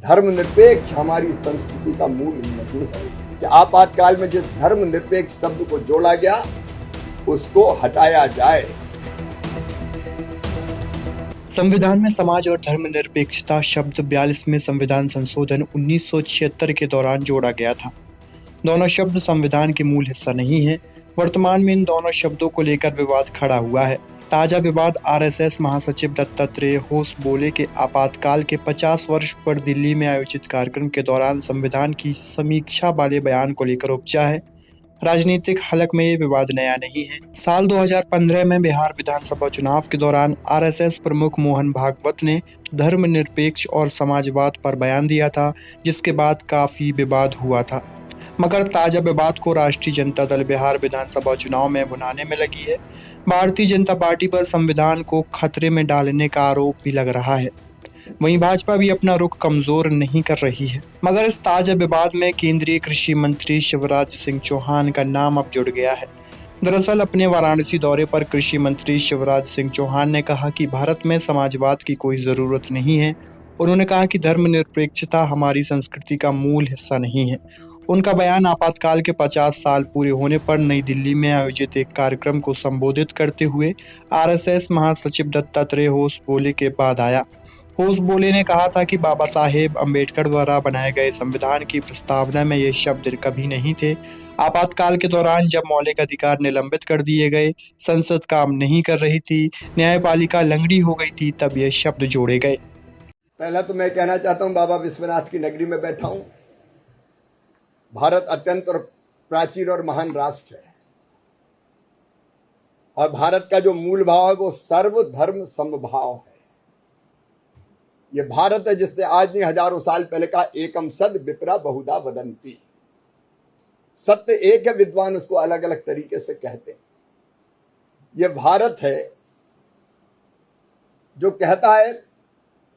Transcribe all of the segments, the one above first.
धर्मनिरपेक्ष हमारी संस्कृति का मूल नहीं है कि आपातकाल में जिस धर्मनिरपेक्ष शब्द को जोड़ा गया उसको हटाया जाए। संविधान में समाज और धर्मनिरपेक्षता शब्द 42वें संविधान संशोधन 1976 के दौरान जोड़ा गया था। दोनों शब्द संविधान के मूल हिस्सा नहीं है। वर्तमान में इन दोनों शब्दों को लेकर विवाद खड़ा हुआ है। ताजा विवाद आरएसएस महासचिव दत्तात्रेय होसबोले के आपातकाल के 50 वर्ष पर दिल्ली में आयोजित कार्यक्रम के दौरान संविधान की समीक्षा वाले बयान को लेकर उपजा है। राजनीतिक हलक में ये विवाद नया नहीं है। साल 2015 में बिहार विधानसभा चुनाव के दौरान आरएसएस प्रमुख मोहन भागवत ने धर्मनिरपेक्ष और समाजवाद पर बयान दिया था, जिसके बाद काफी विवाद हुआ था। मगर ताजा विवाद को राष्ट्रीय जनता दल बिहार विधानसभा चुनाव में भुनाने में लगी है। भारतीय जनता पार्टी पर संविधान को खतरे में डालने का आरोप भी लग रहा है। वहीं भाजपा भी अपना रुख कमजोर नहीं कर रही है। मगर इस ताजा विवाद में केंद्रीय कृषि मंत्री शिवराज सिंह चौहान का नाम अब जुड़ गया है। दरअसल अपने वाराणसी दौरे पर कृषि मंत्री शिवराज सिंह चौहान ने कहा कि भारत में समाजवाद की कोई जरूरत नहीं है। उन्होंने कहा कि धर्मनिरपेक्षता हमारी संस्कृति का मूल हिस्सा नहीं है। उनका बयान आपातकाल के 50 साल पूरे होने पर नई दिल्ली में आयोजित एक कार्यक्रम को संबोधित करते हुए आरएसएस महासचिव दत्तात्रेय होसबोले के बाद आया। होसबोले ने कहा था कि बाबा साहेब अम्बेडकर द्वारा बनाए गए संविधान की प्रस्तावना में ये शब्द कभी नहीं थे। आपातकाल के दौरान जब मौलिक अधिकार निलंबित कर दिए गए, संसद काम नहीं कर रही थी, न्यायपालिका लंगड़ी हो गई थी, तब ये शब्द जोड़े गए। पहला तो मैं कहना चाहता हूं, बाबा विश्वनाथ की नगरी में बैठा हूं। भारत अत्यंत और प्राचीन और महान राष्ट्र है और भारत का जो मूल भाव है वो सर्वधर्म समभाव है। ये भारत है जिसने आज नहीं हजारों साल पहले कहा, एकम सद विप्रा बहुधा वदंती। सत्य एक है, विद्वान उसको अलग अलग तरीके से कहते हैं। ये भारत है जो कहता है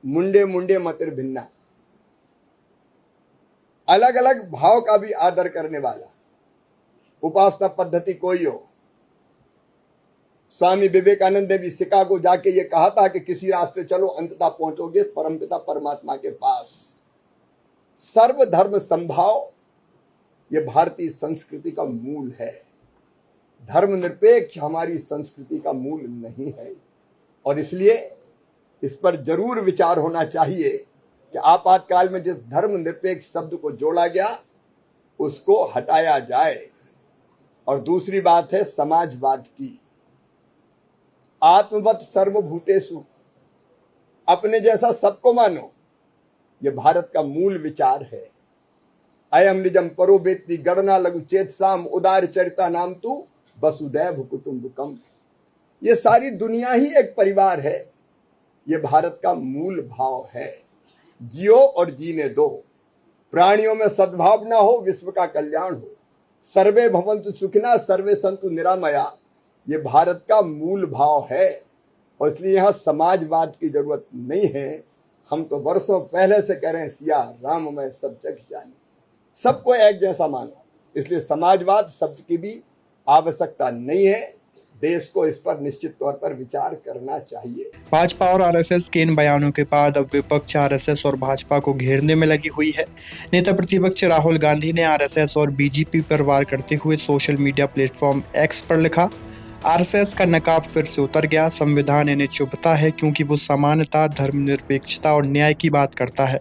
मुंडे मुंडे मतिर भिन्ना, अलग अलग भाव का भी आदर करने वाला। उपासना पद्धति कोई हो, स्वामी विवेकानंद ने भी शिकागो जाके ये कहा था कि किसी रास्ते चलो अंततः पहुंचोगे परमपिता परमात्मा के पास। सर्वधर्म समभाव ये भारतीय संस्कृति का मूल है। धर्मनिरपेक्ष हमारी संस्कृति का मूल नहीं है और इसलिए इस पर जरूर विचार होना चाहिए कि आपातकाल में जिस धर्मनिरपेक्ष शब्द को जोड़ा गया उसको हटाया जाए। और दूसरी बात है समाजवाद की। आत्मवत सर्वभूतेषु, अपने जैसा सबको मानो, ये भारत का मूल विचार है। अयम निजम परो वेत्ति गणना लघु चेतसाम उदार चरिता नाम तू वसुदैव कुटुंबकम। ये सारी दुनिया ही एक परिवार है। ये भारत का मूल भाव है। जियो और जीने दो, प्राणियों में सद्भाव ना हो, विश्व का कल्याण हो। सर्वे भवन्तु सुखिनः सर्वे सन्तु निरामया, ये भारत का मूल भाव है और इसलिए यहाँ समाजवाद की जरूरत नहीं है। हम तो वर्षों पहले से कह रहे हैं सिया राम मैं सब जग जानी, सबको एक जैसा मानो। इसलिए समाजवाद शब्द की भी आवश्यकता नहीं है। देश को इस पर निश्चित तौर पर विचार करना चाहिए। भाजपा और आरएसएस के इन बयानों के बाद अब विपक्ष आरएसएस और भाजपा को घेरने में लगी हुई है। नेता प्रतिपक्ष राहुल गांधी ने आरएसएस और बीजेपी पर वार करते हुए सोशल मीडिया प्लेटफॉर्म एक्स पर लिखा, आरएसएस का नकाब फिर से उतर गया। संविधान इन्हें चुभता है क्योंकि वो समानता, धर्मनिरपेक्षता और न्याय की बात करता है।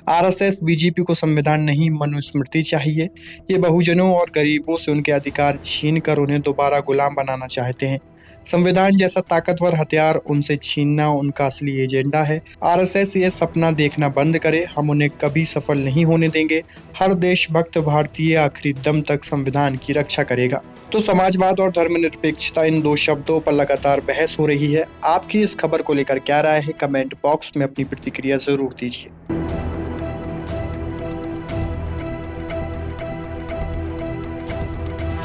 आरएसएस बीजेपी को संविधान नहीं मनुस्मृति चाहिए। ये बहुजनों और गरीबों से उनके अधिकार छीनकर उन्हें दोबारा गुलाम बनाना चाहते हैं। संविधान जैसा ताकतवर हथियार उनसे छीनना उनका असली एजेंडा है। आरएसएस ये सपना देखना बंद करे, हम उन्हें कभी सफल नहीं होने देंगे। हर देशभक्त भारतीय आखिरी दम तक संविधान की रक्षा करेगा। तो समाजवाद और धर्मनिरपेक्षता, इन दो शब्दों पर लगातार बहस हो रही है। आपकी इस खबर को लेकर क्या राय है? कमेंट बॉक्स में अपनी प्रतिक्रिया जरूर दीजिए।